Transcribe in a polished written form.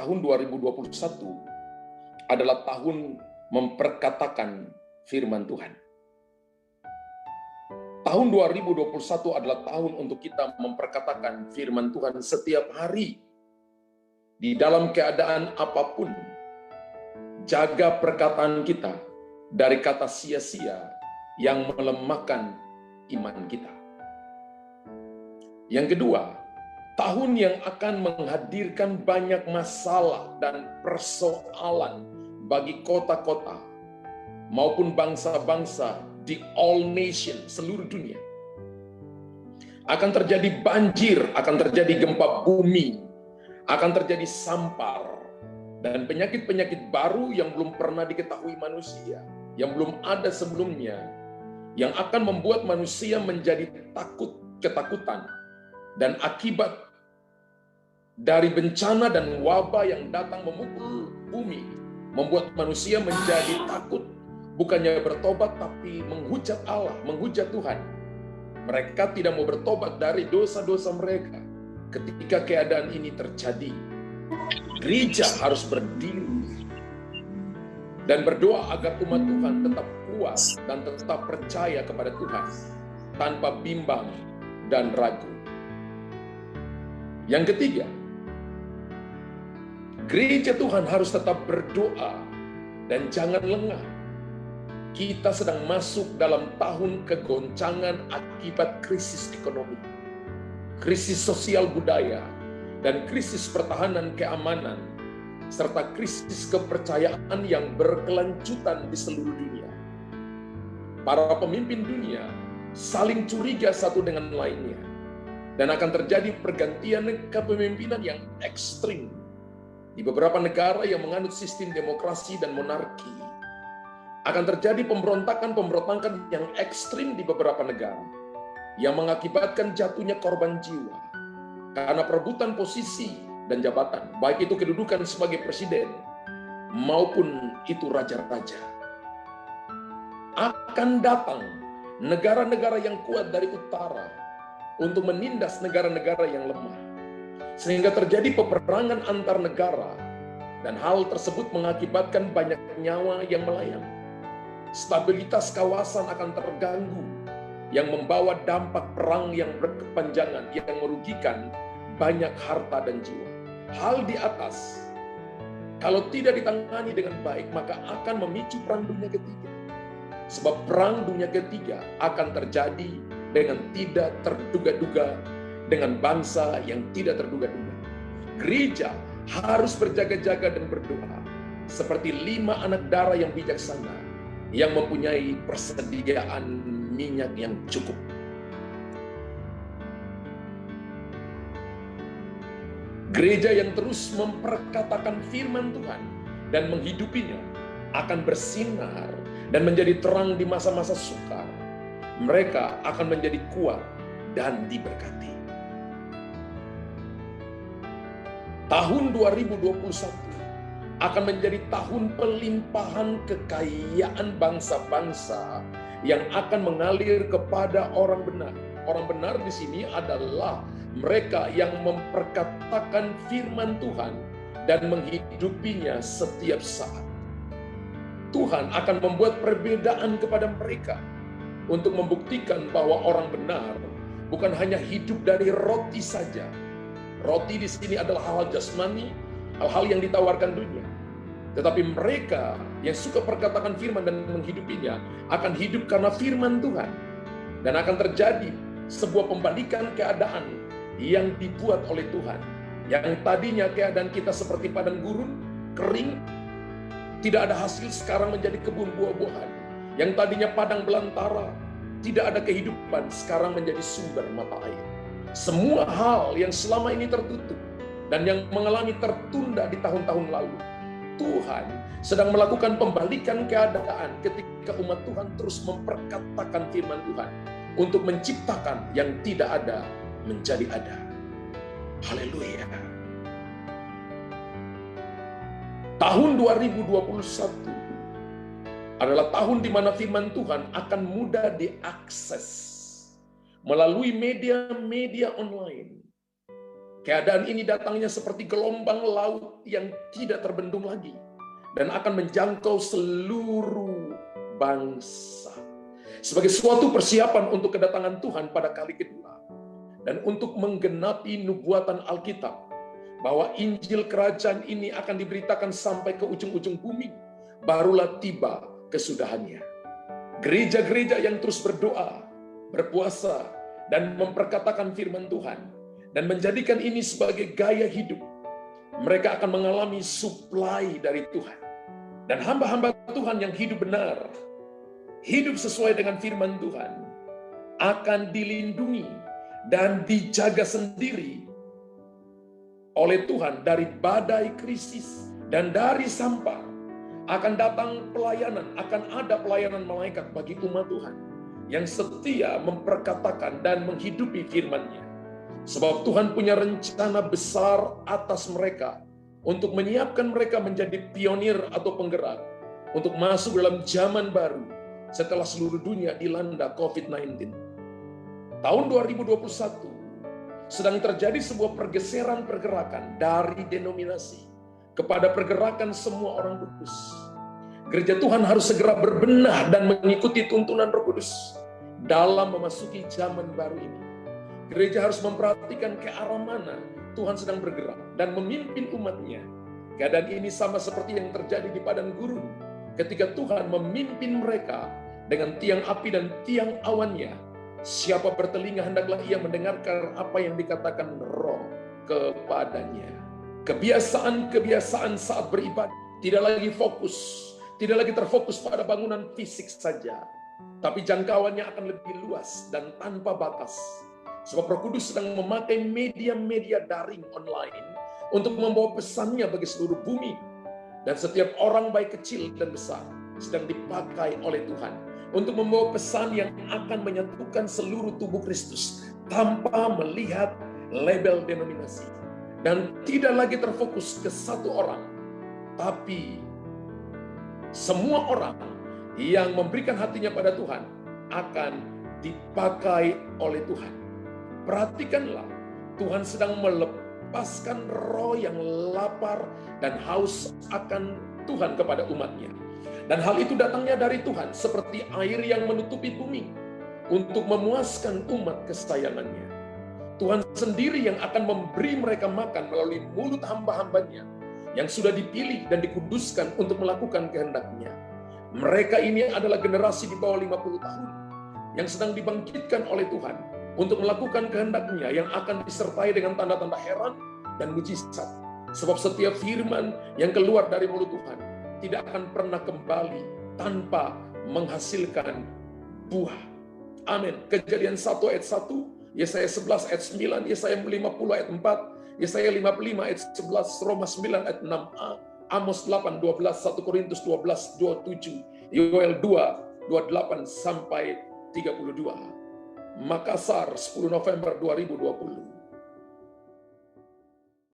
tahun 2021 adalah tahun memperkatakan firman Tuhan. Tahun 2021 adalah tahun untuk kita memperkatakan firman Tuhan setiap hari. Di dalam keadaan apapun, jaga perkataan kita dari kata sia-sia yang melemahkan iman kita. Yang kedua, tahun yang akan menghadirkan banyak masalah dan persoalan bagi kota-kota maupun bangsa-bangsa di all nation, seluruh dunia. Akan terjadi banjir, akan terjadi gempa bumi, akan terjadi sampar, dan penyakit-penyakit baru yang belum pernah diketahui manusia, yang belum ada sebelumnya, yang akan membuat manusia menjadi ketakutan, dan akibat dari bencana dan wabah yang datang memukul bumi, membuat manusia menjadi takut, bukannya bertobat tapi menghujat Allah, menghujat Tuhan. Mereka tidak mau bertobat dari dosa-dosa mereka. Ketika keadaan ini terjadi, gereja harus berdiri dan berdoa agar umat Tuhan tetap kuat dan tetap percaya kepada Tuhan tanpa bimbang dan ragu. Yang ketiga, gereja Tuhan harus tetap berdoa dan jangan lengah. Kita sedang masuk dalam tahun kegoncangan akibat krisis ekonomi, krisis sosial budaya, dan krisis pertahanan keamanan, serta krisis kepercayaan yang berkelanjutan di seluruh dunia. Para pemimpin dunia saling curiga satu dengan lainnya, dan akan terjadi pergantian kepemimpinan yang ekstrim di beberapa negara yang menganut sistem demokrasi dan monarki. Akan terjadi pemberontakan yang ekstrim di beberapa negara yang mengakibatkan jatuhnya korban jiwa karena perebutan posisi dan jabatan, baik itu kedudukan sebagai presiden maupun itu raja-raja. Akan datang negara-negara yang kuat dari utara untuk menindas negara-negara yang lemah, sehingga terjadi peperangan antar negara, dan hal tersebut mengakibatkan banyak nyawa yang melayang. Stabilitas kawasan akan terganggu, yang membawa dampak perang yang berkepanjangan, yang merugikan banyak harta dan jiwa. Hal di atas, kalau tidak ditangani dengan baik, maka akan memicu perang dunia ketiga. Sebab perang dunia ketiga akan terjadi dengan tidak terduga-duga, dengan bangsa yang tidak terduga-duga. Gereja harus berjaga-jaga dan berdoa, seperti 5 anak darah yang bijaksana, yang mempunyai persediaan minyak yang cukup. Gereja yang terus memperkatakan firman Tuhan dan menghidupinya akan bersinar dan menjadi terang di masa-masa sukar. Mereka akan menjadi kuat dan diberkati. Tahun 2021 akan menjadi tahun pelimpahan kekayaan bangsa-bangsa yang akan mengalir kepada orang benar. Orang benar di sini adalah mereka yang memperkatakan firman Tuhan dan menghidupinya setiap saat. Tuhan akan membuat perbedaan kepada mereka untuk membuktikan bahwa orang benar bukan hanya hidup dari roti saja. Roti di sini adalah hal jasmani, hal-hal yang ditawarkan dunia. Tetapi mereka yang suka perkatakan firman dan menghidupinya akan hidup karena firman Tuhan. Dan akan terjadi sebuah pembalikan keadaan yang dibuat oleh Tuhan. Yang tadinya keadaan kita seperti padang gurun, kering, tidak ada hasil, sekarang menjadi kebun buah-buahan. Yang tadinya padang belantara, tidak ada kehidupan, sekarang menjadi sumber mata air. Semua hal yang selama ini tertutup dan yang mengalami tertunda di tahun-tahun lalu, Tuhan sedang melakukan pembalikan keadaan ketika umat Tuhan terus memperkatakan firman Tuhan untuk menciptakan yang tidak ada menjadi ada. Haleluya. Tahun 2021 adalah tahun di mana firman Tuhan akan mudah diakses melalui media-media online. Keadaan ini datangnya seperti gelombang laut yang tidak terbendung lagi dan akan menjangkau seluruh bangsa. Sebagai suatu persiapan untuk kedatangan Tuhan pada kali kedua dan untuk menggenapi nubuatan Alkitab bahwa Injil kerajaan ini akan diberitakan sampai ke ujung-ujung bumi, barulah tiba kesudahannya. Gereja-gereja yang terus berdoa, berpuasa, dan memperkatakan firman Tuhan dan menjadikan ini sebagai gaya hidup, mereka akan mengalami suplai dari Tuhan. Dan hamba-hamba Tuhan yang hidup benar, hidup sesuai dengan firman Tuhan, akan dilindungi dan dijaga sendiri oleh Tuhan dari badai krisis dan dari sampar. Akan datang pelayanan, akan ada pelayanan malaikat bagi umat Tuhan yang setia memperkatakan dan menghidupi firman-Nya. Sebab Tuhan punya rencana besar atas mereka untuk menyiapkan mereka menjadi pionir atau penggerak untuk masuk dalam zaman baru setelah seluruh dunia dilanda COVID-19. Tahun 2021 sedang terjadi sebuah pergeseran pergerakan dari denominasi kepada pergerakan semua orang kudus. Gereja Tuhan harus segera berbenah dan mengikuti tuntunan Roh Kudus dalam memasuki zaman baru ini. Gereja harus memperhatikan ke arah mana Tuhan sedang bergerak dan memimpin umatnya. Keadaan ini sama seperti yang terjadi di padang gurun ketika Tuhan memimpin mereka dengan tiang api dan tiang awannya. Siapa bertelinga hendaklah ia mendengarkan apa yang dikatakan Roh kepadanya. Kebiasaan-kebiasaan saat beribadah tidak lagi fokus, tidak lagi terfokus pada bangunan fisik saja, tapi jangkauannya akan lebih luas dan tanpa batas. Sebab Roh Kudus sedang memakai media-media daring online untuk membawa pesannya bagi seluruh bumi. Dan setiap orang baik kecil dan besar sedang dipakai oleh Tuhan untuk membawa pesan yang akan menyatukan seluruh tubuh Kristus tanpa melihat label denominasi. Dan tidak lagi terfokus ke satu orang, tapi semua orang yang memberikan hatinya pada Tuhan akan dipakai oleh Tuhan. Perhatikanlah, Tuhan sedang melepaskan roh yang lapar dan haus akan Tuhan kepada umatnya. Dan hal itu datangnya dari Tuhan seperti air yang menutupi bumi untuk memuaskan umat kesayangannya. Tuhan sendiri yang akan memberi mereka makan melalui mulut hamba-hambanya yang sudah dipilih dan dikuduskan untuk melakukan kehendak-Nya. Mereka ini adalah generasi di bawah 50 tahun yang sedang dibangkitkan oleh Tuhan untuk melakukan kehendak-Nya yang akan disertai dengan tanda-tanda heran dan mujizat. Sebab setiap firman yang keluar dari mulut Tuhan tidak akan pernah kembali tanpa menghasilkan buah. Amin. Kejadian 1 ayat 1, Yesaya 11 ayat 9, Yesaya 50 ayat 4, Yesaya 55 ayat 11, Roma 9 ayat 6a, Amos 8, 12, 1 Korintus 12, 27, Yoel 2, 28 sampai 32. Makassar, 10 November 2020.